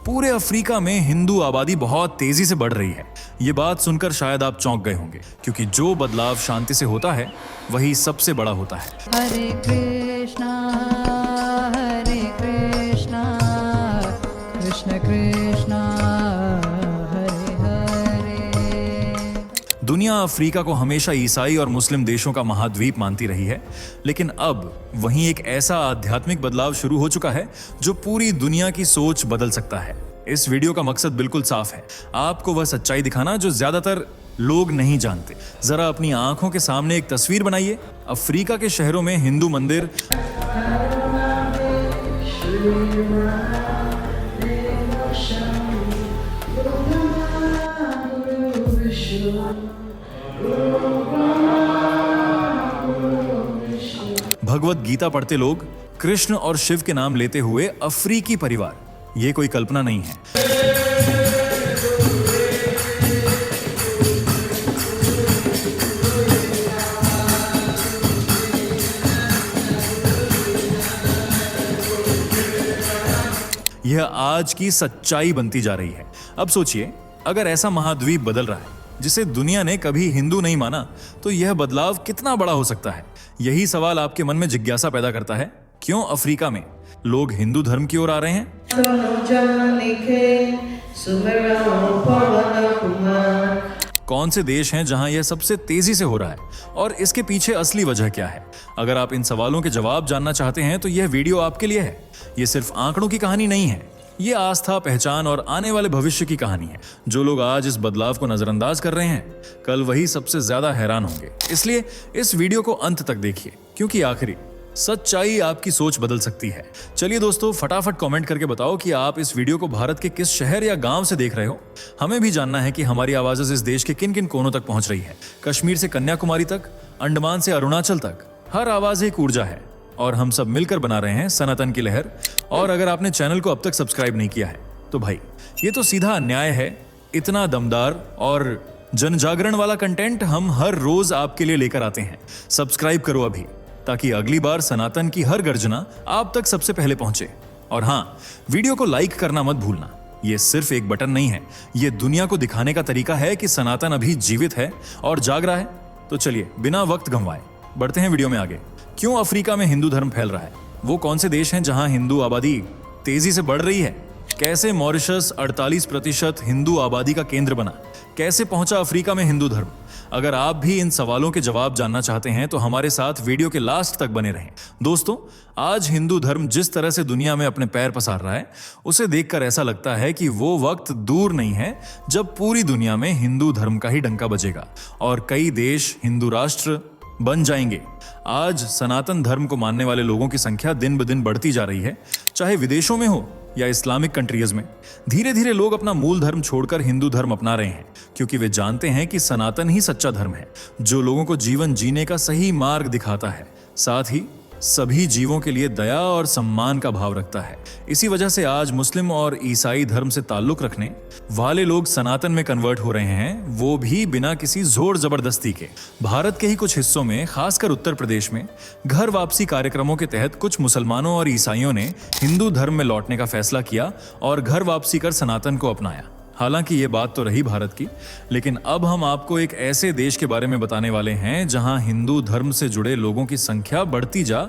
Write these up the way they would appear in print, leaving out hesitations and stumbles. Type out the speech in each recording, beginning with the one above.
पूरे अफ्रीका में हिंदू आबादी बहुत तेजी से बढ़ रही है। ये बात सुनकर शायद आप चौंक गए होंगे, क्योंकि जो बदलाव शांति से होता है वही सबसे बड़ा होता है। हरे कृष्णा कृष्ण कृष्णा हरे हरे। दुनिया अफ्रीका को हमेशा ईसाई और मुस्लिम देशों का महाद्वीप मानती रही है, लेकिन अब वहीं एक ऐसा आध्यात्मिक बदलाव शुरू हो चुका है जो पूरी दुनिया की सोच बदल सकता है। इस वीडियो का मकसद बिल्कुल साफ है, आपको वह सच्चाई दिखाना जो ज्यादातर लोग नहीं जानते। जरा अपनी आंखों के सामने एक तस्वीर बनाइए। अफ्रीका के शहरों में हिंदू मंदिर भगवत गीता पढ़ते लोग, कृष्ण और शिव के नाम लेते हुए अफ्रीकी परिवार, ये कोई कल्पना नहीं है। यह आज की सच्चाई बनती जा रही है। अब सोचिए, अगर ऐसा महाद्वीप बदल रहा है जिसे दुनिया ने कभी हिंदू नहीं माना, तो यह बदलाव कितना बड़ा हो सकता है? यही सवाल आपके मन में जिज्ञासा पैदा करता है, क्यों अफ्रीका में लोग हिंदू धर्म की ओर आ रहे हैं? कौन से देश हैं जहां यह सबसे तेजी से हो रहा है, और इसके पीछे असली वजह क्या है? अगर आप इन सवालों के जवाब जानना चाहते हैं तो यह वीडियो आपके लिए है। यह सिर्फ आंकड़ों की कहानी नहीं है, ये आस्था, पहचान और आने वाले भविष्य की कहानी है। जो लोग आज इस बदलाव को नजरअंदाज कर रहे हैं, कल वही सबसे ज्यादा हैरान होंगे। इसलिए इस वीडियो को अंत तक देखिए, क्योंकि आखिरी सच्चाई आपकी सोच बदल सकती है। चलिए दोस्तों, फटाफट कमेंट करके बताओ कि आप इस वीडियो को भारत के किस शहर या गांव से देख रहे हो। हमें भी जानना है कि हमारी आवाज़ इस देश के किन किन कोनों तक पहुंच रही है। कश्मीर से कन्याकुमारी तक, अंडमान से अरुणाचल तक, हर आवाज एक ऊर्जा है और हम सब मिलकर बना रहे हैं सनातन की लहर। और अगर आपने चैनल को अब तक सब्सक्राइब नहीं किया है तो भाई, ये तो सीधा अन्याय है। इतना दमदार और जन जागरण वाला कंटेंट हम हर रोज आपके लिए लेकर आते हैं। सब्सक्राइब करो अभी, ताकि अगली बार सनातन की हर गर्जना आप तक सबसे पहले पहुंचे। और हाँ, वीडियो को लाइक करना मत भूलना। ये सिर्फ एक बटन नहीं है, ये दुनिया को दिखाने का तरीका है कि सनातन अभी जीवित है और जाग रहा है। तो चलिए बिना वक्त गंवाए बढ़ते हैं वीडियो में आगे। क्यों अफ्रीका में हिंदू धर्म फैल रहा है? वो कौन से देश हैं जहां हिंदू आबादी तेजी से बढ़ रही है? कैसे मॉरिशस 48% हिंदू आबादी का केंद्र बना? कैसे पहुंचा अफ्रीका में हिंदू धर्म? अगर आप भी इन सवालों के जवाब जानना चाहते हैं तो हमारे साथ वीडियो के लास्ट तक बने रहें। दोस्तों, आज हिंदू धर्म जिस तरह से दुनिया में अपने पैर पसार रहा है, उसे देखकर ऐसा लगता है कि वो वक्त दूर नहीं है जब पूरी दुनिया में हिंदू धर्म का ही डंका बजेगा और कई देश हिंदू राष्ट्र बन जाएंगे। आज सनातन धर्म को मानने वाले लोगों की संख्या दिन ब दिन बढ़ती जा रही है, चाहे विदेशों में हो या इस्लामिक कंट्रीज में। धीरे धीरे लोग अपना मूल धर्म छोड़कर हिंदू धर्म अपना रहे हैं, क्योंकि वे जानते हैं कि सनातन ही सच्चा धर्म है, जो लोगों को जीवन जीने का सही मार्ग दिखाता है, साथ ही सभी जीवों के लिए दया और सम्मान का भाव रखता है। इसी वजह से आज मुस्लिम और ईसाई धर्म से ताल्लुक रखने वाले लोग सनातन में कन्वर्ट हो रहे हैं, वो भी बिना किसी जोर जबरदस्ती के। भारत के ही कुछ हिस्सों में, खासकर उत्तर प्रदेश में, घर वापसी कार्यक्रमों के तहत कुछ मुसलमानों और ईसाइयों ने हिंदू धर्म में लौटने का फैसला किया और घर वापसी कर सनातन को अपनाया। हालांकि ये बात तो रही भारत की, लेकिन अब हम आपको एक ऐसे देश के बारे में बताने वाले हैं जहां हिंदू धर्म से जुड़े लोगों की संख्या बढ़ती जा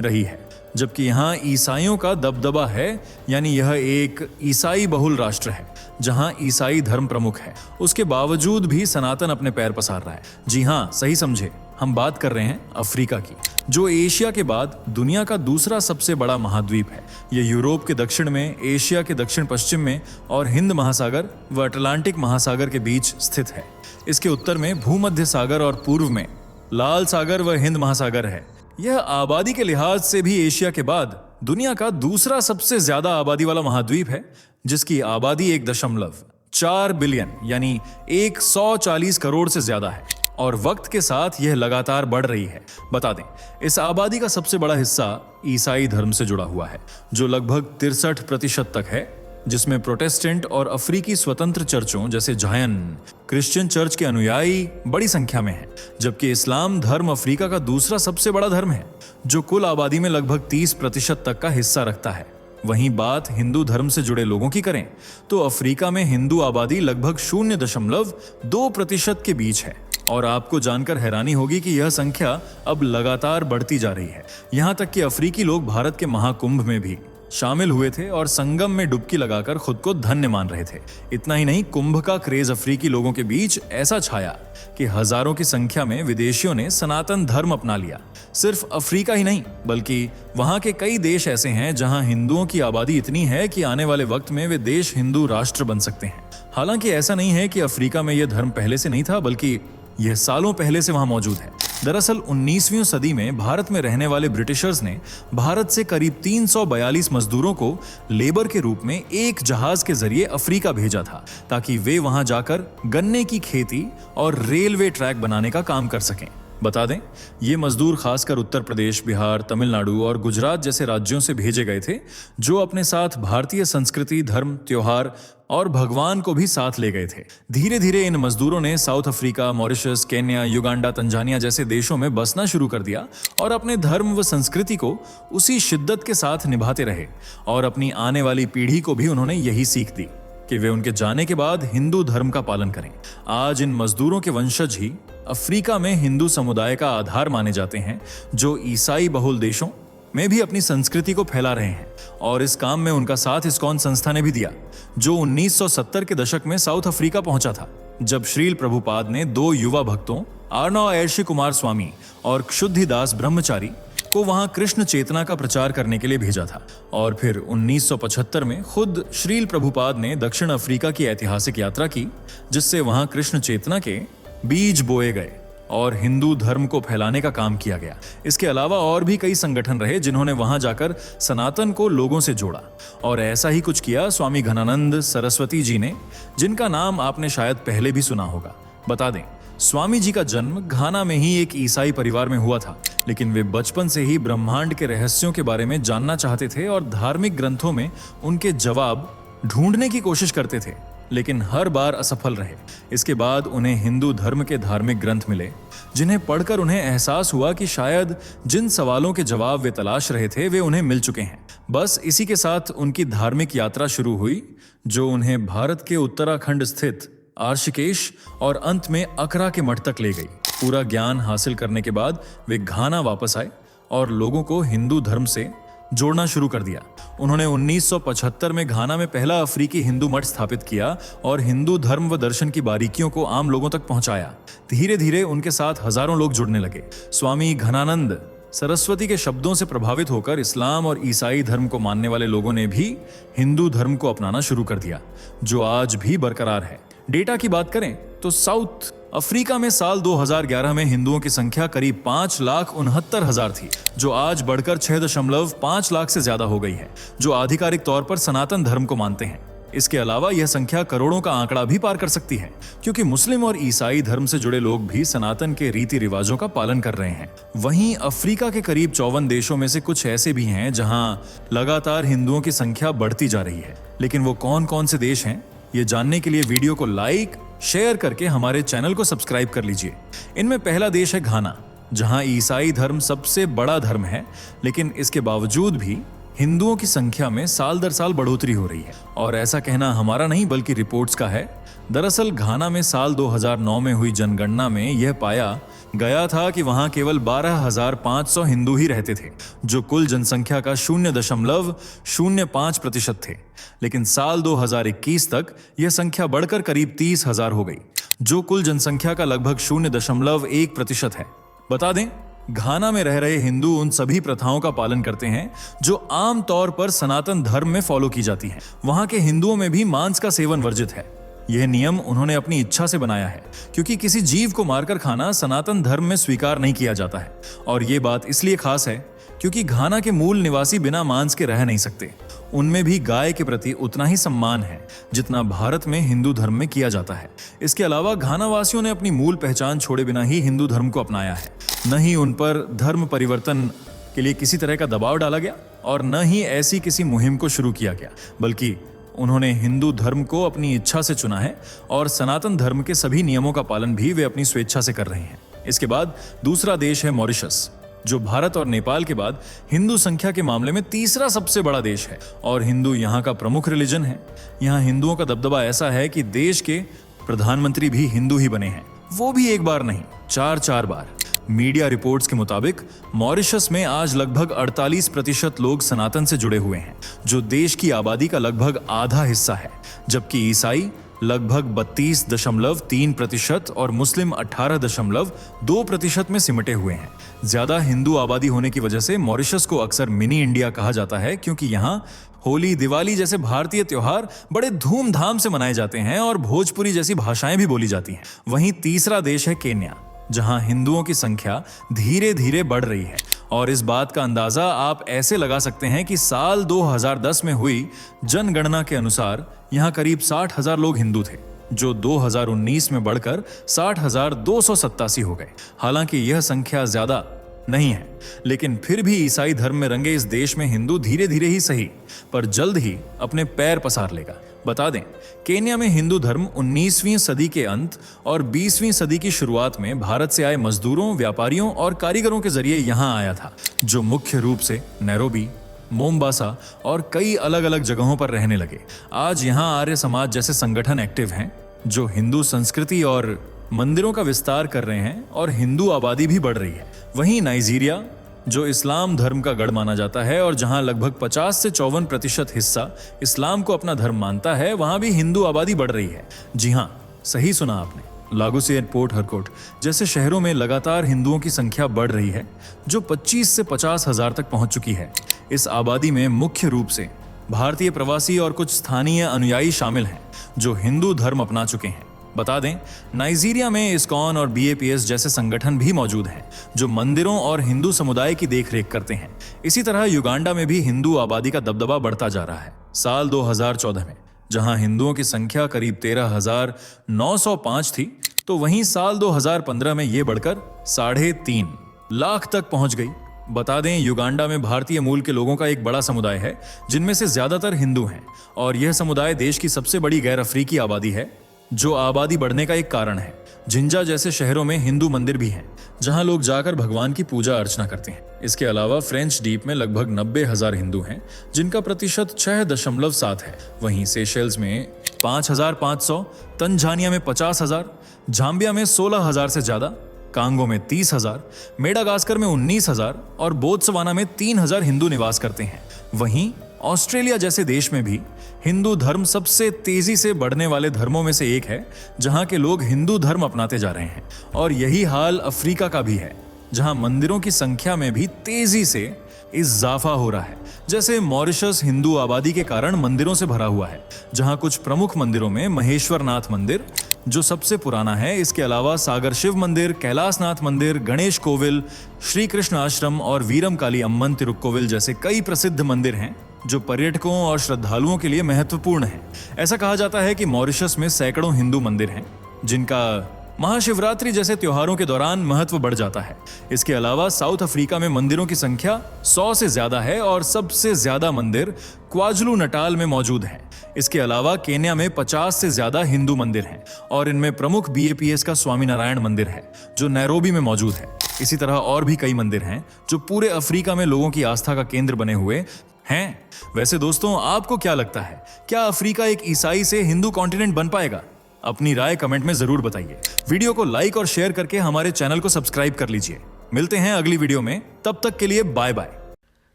रही है, जबकि यहाँ ईसाइयों का दबदबा है। यानी यह एक ईसाई बहुल राष्ट्र है जहां ईसाई धर्म प्रमुख है। उसके बावजूद भी सनातन अपने पैर पसार रहा है। जी हाँ, सही समझे, हम बात कर रहे हैं अफ्रीका की, जो एशिया के बाद दुनिया का दूसरा सबसे बड़ा महाद्वीप है। यह यूरोप के दक्षिण में, एशिया के दक्षिण पश्चिम में और हिंद महासागर व अटलांटिक महासागर के बीच स्थित है। इसके उत्तर में भूमध्य सागर और पूर्व में लाल सागर व हिंद महासागर है। यह आबादी के लिहाज से भी एशिया के बाद दुनिया का दूसरा सबसे ज्यादा आबादी वाला महाद्वीप है, जिसकी आबादी 1.4 बिलियन यानी 140 करोड़ से ज्यादा है और वक्त के साथ यह लगातार बढ़ रही है। बता दें, इस आबादी का सबसे बड़ा हिस्सा ईसाई धर्म से जुड़ा हुआ है, जो लगभग 63% तक है। जिसमें प्रोटेस्टेंट और अफ्रीकी स्वतंत्र चर्चों जैसे जायन क्रिश्चियन चर्च के अनुयायी बड़ी संख्या में हैं, जबकि इस्लाम धर्म अफ्रीका का दूसरा सबसे बड़ा धर्म है, जो कुल आबादी में लगभग 30% तक का हिस्सा रखता है। वहीं बात हिंदू धर्म से जुड़े लोगों की करें तो अफ्रीका में हिंदू आबादी लगभग 0.2% के बीच है, और आपको जानकर हैरानी होगी कि यह संख्या अब लगातार बढ़ती जा रही है। यहां तक कि अफ्रीकी लोग भारत के महाकुंभ में भी शामिल हुए थे और संगम में डुबकी लगाकर खुद को धन्य मान रहे थे। इतना ही नहीं, कुंभ का क्रेज अफ्रीकी लोगों के बीच ऐसा छाया कि हजारों की संख्या में विदेशियों ने सनातन धर्म अपना लिया। सिर्फ अफ्रीका ही नहीं, बल्कि वहां के कई देश ऐसे हैं जहां हिंदुओं की आबादी इतनी है कि आने वाले वक्त में वे देश हिंदू राष्ट्र बन सकते हैं। हालांकि ऐसा नहीं है कि अफ्रीका में यह धर्म पहले से नहीं था, बल्कि यह सालों पहले से वहां मौजूद है। दरअसल 19वीं सदी में भारत में रहने वाले ब्रिटिशर्स ने भारत से करीब 342 मजदूरों को लेबर के रूप में एक जहाज के जरिए अफ्रीका भेजा था, ताकि वे वहां जाकर गन्ने की खेती और रेलवे ट्रैक बनाने का काम कर सकें। बता दें, ये मजदूर खासकर उत्तर प्रदेश, बिहार, तमिलनाडु और गुजरात जैसे राज्यों से भेजे गए थे, जो अपने साथ भारतीय संस्कृति, धर्म, त्योहार और भगवान को भी साथ ले गए थे। धीरे धीरे इन मजदूरों ने south Africa, Mauritius, Kenya, Uganda, Tanzania जैसे देशों में बसना शुरू कर दिया और अपने धर्म व संस्कृति को उसी शिद्दत के साथ निभाते रहे, और अपनी आने वाली पीढ़ी को भी उन्होंने यही सीख दी कि वे उनके जाने के बाद हिंदू धर्म का पालन करें। आज इन मजदूरों के वंशज ही अफ्रीका में हिंदू समुदाय का आधार माने जाते हैं, जो ईसाई बहुल देशों में भी अपनी संस्कृति को फैला रहे हैं। और इस काम में उनका साथ इस्कॉन संस्था ने भी दिया, जो 1970 के दशक में साउथ अफ्रीका पहुंचा था, जब श्रील प्रभुपाद ने 2 युवा भक्तों आर्नव ऐर्शी कुमार स्वामी और क्षुद्धिदास ब्रह्मचारी को वहां कृष्ण चेतना का प्रचार करने के लिए भेजा था। और फिर 1975 में खुद श्रील प्रभुपाद ने दक्षिण अफ्रीका की ऐतिहासिक यात्रा की, जिससे वहां कृष्ण चेतना के बीज बोए गए और हिंदू धर्म को फैलाने का काम किया गया। इसके अलावा और भी कई संगठन रहे जिन्होंने वहां जाकर सनातन को लोगों से जोड़ा, और ऐसा ही कुछ किया स्वामी घनानंद सरस्वती जी ने, जिनका नाम आपने शायद पहले भी सुना होगा। बता दें, स्वामी जी का जन्म घाना में ही एक ईसाई परिवार में हुआ था, लेकिन वे बचपन से ही ब्रह्मांड के रहस्यों के बारे में जानना चाहते थे और धार्मिक ग्रंथों में उनके जवाब ढूंढने की कोशिश करते थे, लेकिन हर बार असफल रहे। इसके बाद उन्हें हिंदू धर्म के धार्मिक ग्रंथ मिले, जिन्हें पढ़कर उन्हें एहसास हुआ कि शायद जिन सवालों के जवाब वे तलाश रहे थे वे उन्हें मिल चुके हैं। बस इसी के साथ उनकी धार्मिक यात्रा शुरू हुई, जो उन्हें भारत के उत्तराखंड स्थित आर्षिकेश और अंत में अकरा के मठ तक ले गई। पूरा ज्ञान हासिल करने के बाद वे घाना वापस आए और लोगों को हिंदू धर्म से जोड़ना शुरू कर दिया। उन्होंने 1975 में घाना में पहला अफ्रीकी हिंदू मठ स्थापित किया और हिंदू धर्म व दर्शन की बारीकियों को आम लोगों तक पहुंचाया। धीरे धीरे उनके साथ हजारों लोग जुड़ने लगे। स्वामी घनानंद सरस्वती के शब्दों से प्रभावित होकर इस्लाम और ईसाई धर्म को मानने वाले लोगों ने भी हिंदू धर्म को अपनाना शुरू कर दिया, जो आज भी बरकरार है। डेटा की बात करें तो साउथ अफ्रीका में साल 2011 में हिंदुओं की संख्या करीब 5,69,000 थी, जो आज बढ़कर 6.5 लाख से ज्यादा हो गई है, जो आधिकारिक तौर पर सनातन धर्म को मानते हैं। इसके अलावा यह संख्या करोड़ों का आंकड़ा भी पार कर सकती है, क्योंकि मुस्लिम और ईसाई धर्म से जुड़े लोग भी सनातन के रीति रिवाजों का पालन कर रहे हैं। वहीं अफ्रीका के करीब 54 देशों में से कुछ ऐसे भी हैं जहां लगातार हिंदुओं की संख्या बढ़ती जा रही है। लेकिन वो कौन कौन से देश हैं, ये जानने के लिए वीडियो को लाइक शेयर करके हमारे चैनल को सब्सक्राइब कर लीजिए। इनमें पहला देश है घाना, जहां ईसाई धर्म सबसे बड़ा धर्म है, लेकिन इसके बावजूद भी हिंदुओं की संख्या में साल दर साल बढ़ोतरी हो रही है। और ऐसा कहना हमारा नहीं बल्कि रिपोर्ट्स का है। दरअसल घाना में साल 2009 में हुई जनगणना में यह पाया गया था कि वहां केवल 12,500 हिंदू ही रहते थे, जो कुल जनसंख्या का 0.05% थे। लेकिन साल 2021 तक यह संख्या बढ़कर करीब 30,000 हो गई, जो कुल जनसंख्या का लगभग 0.1% है। बता दें, घाना में रह रहे हिंदू उन सभी प्रथाओं का पालन करते हैं जो आम तौर पर सनातन धर्म में फॉलो की जाती हैं। वहां के हिंदुओं में भी मांस का सेवन वर्जित है। यह नियम उन्होंने अपनी इच्छा से बनाया है, क्योंकि किसी जीव को मारकर खाना सनातन धर्म में स्वीकार नहीं किया जाता है। और ये बात इसलिए खास है क्योंकि घाना के मूल निवासी बिना मांस के रह नहीं सकते। उनमें भी गाय के प्रति उतना ही सम्मान है जितना भारत में हिंदू धर्म में किया जाता है। इसके अलावा घाना वासियों ने अपनी मूल पहचान छोड़े बिना ही हिंदू धर्म को अपनाया है। न ही उन पर धर्म परिवर्तन के लिए किसी तरह का दबाव डाला गया और न ही ऐसी किसी मुहिम को शुरू किया गया, बल्कि उन्होंने हिंदू धर्म को अपनी इच्छा से चुना है और सनातन धर्म के सभी नियमों का पालन भी वे अपनी स्वेच्छा से कर रहे हैं। इसके बाद दूसरा देश है मॉरिशस, जो भारत और नेपाल के बाद हिंदू संख्या के मामले में तीसरा सबसे बड़ा देश है और हिंदू यहाँ का प्रमुख रिलीजन है। यहाँ हिंदुओं का दबदबा ऐसा है कि देश के प्रधानमंत्री भी हिंदू ही बने हैं, वो भी एक बार नहीं, 4 बार। मीडिया रिपोर्ट्स के मुताबिक मॉरिशस में आज लगभग 48% लोग सनातन से जुड़े हुए हैं, जो देश की आबादी का लगभग आधा हिस्सा है, जबकि ईसाई लगभग 32.3% और मुस्लिम 18.2% में सिमटे हुए हैं। ज्यादा हिंदू आबादी होने की वजह से मॉरिशस को अक्सर मिनी इंडिया कहा जाता है, क्योंकि यहाँ होली, दिवाली जैसे भारतीय त्योहार बड़े धूमधाम से मनाए जाते हैं और भोजपुरी जैसी भाषाएं भी बोली जाती हैं। वहीं तीसरा देश है केन्या, जहां हिंदुओं की संख्या धीरे धीरे बढ़ रही है और इस बात का अंदाजा आप ऐसे लगा सकते हैं कि साल 2010 में हुई जनगणना के अनुसार यहां करीब 60,000 लोग हिंदू थे, जो 2019 में बढ़कर 60,287 हो गए। हालांकि यह संख्या ज्यादा नहीं है, लेकिन फिर भी ईसाई धर्म में रंगे इस देश में हिंदू धीरे धीरे ही सही पर जल्द ही अपने पैर पसार लेगा। बता दें, केन्या में हिंदू धर्म 19वीं सदी के अंत और 20वीं सदी की शुरुआत में भारत से आए मजदूरों, व्यापारियों और कारीगरों के जरिए यहाँ आया था, जो मुख्य रूप से नैरोबी, मोम्बासा और कई अलग अलग जगहों पर रहने लगे। आज यहाँ आर्य समाज जैसे संगठन एक्टिव हैं, जो हिंदू संस्कृति और मंदिरों का विस्तार कर रहे हैं और हिंदू आबादी भी बढ़ रही है। वहीं नाइजीरिया, जो इस्लाम धर्म का गढ़ माना जाता है और जहां लगभग 50 से 54% हिस्सा इस्लाम को अपना धर्म मानता है, वहां भी हिंदू आबादी बढ़ रही है। जी हां, सही सुना आपने, लागोस से पोर्ट हरकोट जैसे शहरों में लगातार हिंदुओं की संख्या बढ़ रही है, जो 25 से 50 हजार तक पहुंच चुकी है। इस आबादी में मुख्य रूप से भारतीय प्रवासी और कुछ स्थानीय अनुयायी शामिल हैं, जो हिंदू धर्म अपना चुके हैं। बता दें, नाइजीरिया में इस्कॉन और BAPS जैसे संगठन भी मौजूद हैं, जो मंदिरों और हिंदू समुदाय की देखरेख करते हैं। इसी तरह युगांडा में भी हिंदू आबादी का दबदबा बढ़ता जा रहा है। साल 2014 में जहां हिंदुओं की संख्या करीब 13,905 थी, तो वहीं साल 2015 में यह बढ़कर 3.5 लाख तक पहुंच गई। बता दें, युगांडा में भारतीय मूल के लोगों का एक बड़ा समुदाय है, जिनमें से ज्यादातर हिंदू हैं, और यह समुदाय देश की सबसे बड़ी गैर अफ्रीकी आबादी है, जो आबादी बढ़ने का एक कारण है। जिंजा जैसे शहरों में हिंदू मंदिर भी हैं, जहां लोग जाकर भगवान की पूजा अर्चना करते हैं। इसके अलावा फ्रेंच डीप में लगभग 90,000 हिंदू हैं, जिनका प्रतिशत 6.7 है। वहीं सेशेल्स में 5,500, तंजानिया में 50,000, जाम्बिया में 16,000 से ज्यादा, कांगो में 30,000, मेडागास्कर में 19,000 और बोत्सवाना में 3,000 हिंदू निवास करते हैं। वहीं ऑस्ट्रेलिया जैसे देश में भी हिंदू धर्म सबसे तेजी से बढ़ने वाले धर्मों में से एक है, जहां के लोग हिंदू धर्म अपनाते जा रहे हैं। और यही हाल अफ्रीका का भी है, जहां मंदिरों की संख्या में भी तेजी से इजाफा हो रहा है। जैसे मॉरिशस हिंदू आबादी के कारण मंदिरों से भरा हुआ है, जहां कुछ प्रमुख मंदिरों में महेश्वरनाथ मंदिर, जो सबसे पुराना है, इसके अलावा सागर शिव मंदिर, कैलाशनाथ मंदिर, गणेश कोविल, श्री कृष्ण आश्रम और वीरमकाली अम्मन तिरुक्कोविल जैसे कई प्रसिद्ध मंदिर हैं, जो पर्यटकों और श्रद्धालुओं के लिए महत्वपूर्ण है। ऐसा कहा जाता है कि मॉरिशस में सैकड़ों हिंदू मंदिर हैं, जिनका महाशिवरात्रि जैसे त्योहारों के दौरान महत्व बढ़ जाता है। इसके अलावा साउथ अफ्रीका में मंदिरों की संख्या 100 से ज्यादा है और सबसे ज्यादा मंदिर क्वाजुलू नटाल में मौजूद हैं। इसके अलावा केन्या में 50 से ज्यादा हिंदू मंदिर हैं और इनमें प्रमुख BAPS का स्वामीनारायण मंदिर है, जो नैरोबी में मौजूद है। इसी तरह और भी कई मंदिर हैं, जो पूरे अफ्रीका में लोगों की आस्था का केंद्र बने हुए हैं। वैसे दोस्तों, आपको क्या लगता है, क्या अफ्रीका एक ईसाई से हिंदू कॉन्टिनेंट बन पाएगा? अपनी राय कमेंट में जरूर बताइए। वीडियो को लाइक और शेयर करके हमारे चैनल को सब्सक्राइब कर लीजिए। मिलते हैं अगली वीडियो में, तब तक के लिए बाय बाय।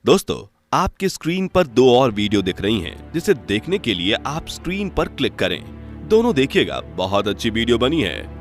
दोस्तों, आपकी स्क्रीन पर 2 और वीडियो दिख रही हैं, जिसे देखने के लिए आप स्क्रीन पर क्लिक करें। दोनों देखिएगा, बहुत अच्छी वीडियो बनी है।